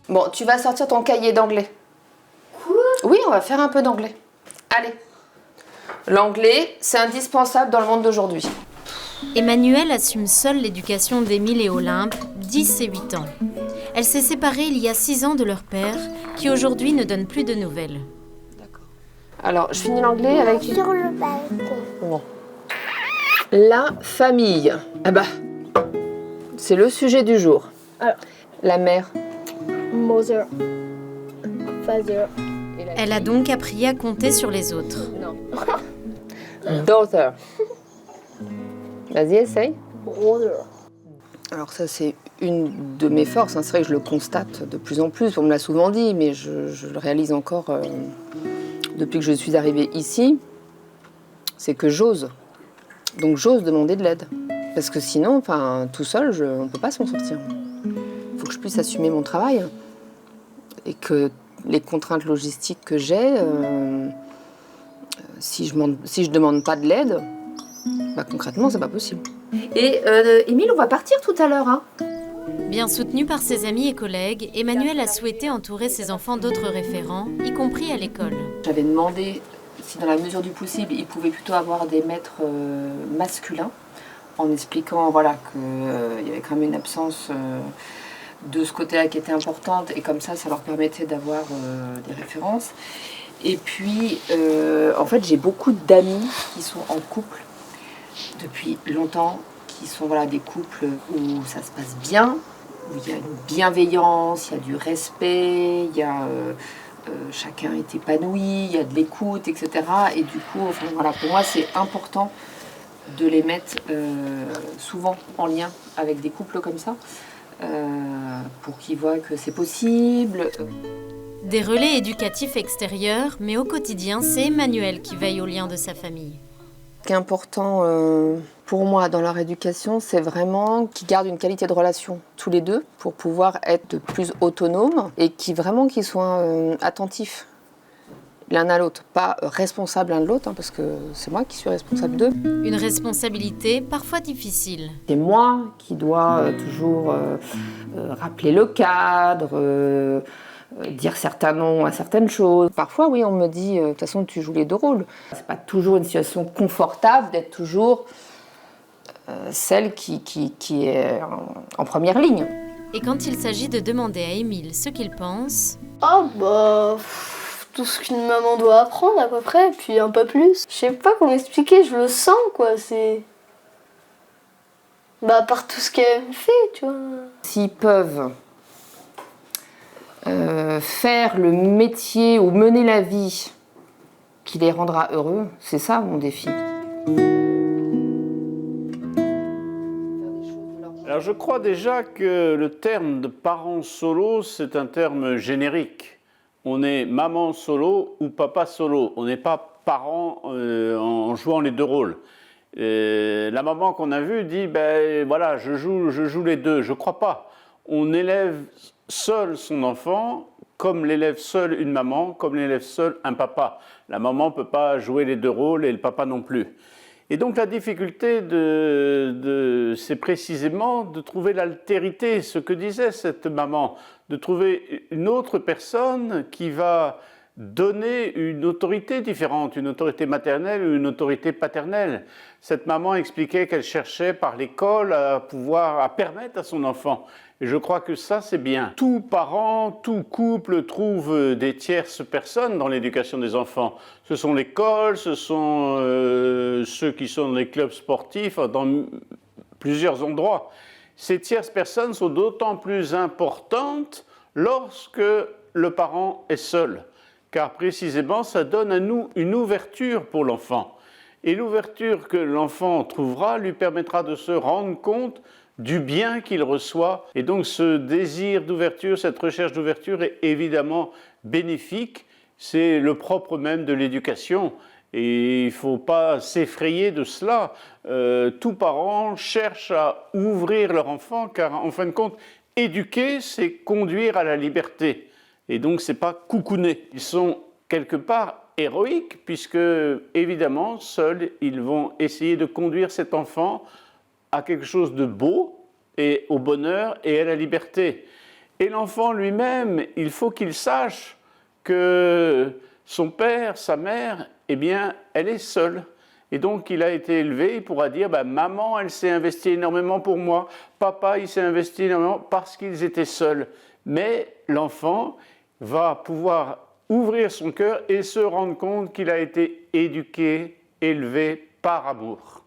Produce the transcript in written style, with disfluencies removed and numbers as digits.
Bon, tu vas sortir ton cahier d'anglais. Quoi? Oui, on va faire un peu d'anglais. Allez. L'anglais, c'est indispensable dans le monde d'aujourd'hui. Emmanuelle assume seule l'éducation d'Émile et Olympe, 10 et 8 ans. Elle s'est séparée il y a 6 ans de leur père, qui aujourd'hui ne donne plus de nouvelles. D'accord. Alors, je finis l'anglais avec... Sur le balcon. Bon. La famille. Ah bah, c'est le sujet du jour. Alors. La mère. Mother. Father. Elle a donc appris à compter sur les autres. Non. Daughter. Vas-y, essaye. Brother. Alors ça, c'est une de mes forces. C'est vrai que je le constate de plus en plus. On me l'a souvent dit, mais je le réalise encore depuis que je suis arrivée ici. C'est que j'ose. Donc j'ose demander de l'aide. Parce que sinon, tout seul, on ne peut pas s'en sortir. Il faut que je puisse assumer mon travail. Et que les contraintes logistiques que j'ai, si je demande pas de l'aide, concrètement, c'est pas possible. Et Émile, on va partir tout à l'heure, hein. Bien soutenue par ses amis et collègues, Emmanuelle a souhaité entourer ses enfants d'autres référents, y compris à l'école. J'avais demandé si, dans la mesure du possible, ils pouvaient plutôt avoir des maîtres masculins, en expliquant qu'il y avait quand même une absence de ce côté-là qui était importante, et comme ça leur permettait d'avoir des références. Et puis, en fait, j'ai beaucoup d'amis qui sont en couple depuis longtemps, qui sont des couples où ça se passe bien, où il y a une bienveillance, il y a du respect, il y a chacun est épanoui, il y a de l'écoute, etc. Et du coup, pour moi, c'est important de les mettre souvent en lien avec des couples comme ça, pour qu'ils voient que c'est possible. Des relais éducatifs extérieurs, mais au quotidien, c'est Emmanuelle qui veille au lien de sa famille. Ce qui est important pour moi dans leur éducation, c'est vraiment qu'ils gardent une qualité de relation tous les deux pour pouvoir être plus autonomes et qu'ils soient attentifs l'un à l'autre, pas responsables l'un de l'autre, parce que c'est moi qui suis responsable d'eux. Une responsabilité parfois difficile. C'est moi qui dois toujours rappeler le cadre, dire certains noms à certaines choses. Parfois, oui, on me dit, de toute façon, tu joues les deux rôles. C'est pas toujours une situation confortable d'être toujours celle qui est en première ligne. Et quand il s'agit de demander à Émile ce qu'il pense... Oh tout ce qu'une maman doit apprendre à peu près, puis un peu plus. Je sais pas comment expliquer, je le sens quoi, c'est... par tout ce qu'elle me fait, tu vois. S'ils peuvent faire le métier ou mener la vie qui les rendra heureux, c'est ça mon défi. Alors je crois déjà que le terme de parent solo, c'est un terme générique. On est maman solo ou papa solo. On n'est pas parent en jouant les deux rôles. La maman qu'on a vue dit, je joue les deux. Je ne crois pas. On élève seul son enfant, comme l'élève seul une maman, comme l'élève seul un papa. La maman ne peut pas jouer les deux rôles et le papa non plus. Et donc la difficulté, c'est précisément de trouver l'altérité, ce que disait cette maman, de trouver une autre personne qui va donner une autorité différente, une autorité maternelle ou une autorité paternelle. Cette maman expliquait qu'elle cherchait par l'école à permettre à son enfant. Et je crois que ça, c'est bien. Tout parent, tout couple trouve des tierces personnes dans l'éducation des enfants. Ce sont l'école, ce sont ceux qui sont dans les clubs sportifs, dans plusieurs endroits. Ces tierces personnes sont d'autant plus importantes lorsque le parent est seul, car précisément, ça donne à nous une ouverture pour l'enfant. Et l'ouverture que l'enfant trouvera lui permettra de se rendre compte du bien qu'il reçoit. Et donc ce désir d'ouverture, cette recherche d'ouverture est évidemment bénéfique. C'est le propre même de l'éducation. Et il ne faut pas s'effrayer de cela. Tout parent cherche à ouvrir leur enfant, car en fin de compte, éduquer, c'est conduire à la liberté. Et donc, ce n'est pas coucouner. Ils sont quelque part héroïques, puisque, évidemment, seuls, ils vont essayer de conduire cet enfant à quelque chose de beau, et au bonheur et à la liberté. Et l'enfant lui-même, il faut qu'il sache que son père, sa mère, eh bien, elle est seule. Et donc, il a été élevé, il pourra dire, maman, elle s'est investie énormément pour moi, papa, il s'est investi énormément parce qu'ils étaient seuls. Mais l'enfant va pouvoir ouvrir son cœur et se rendre compte qu'il a été éduqué, élevé par amour.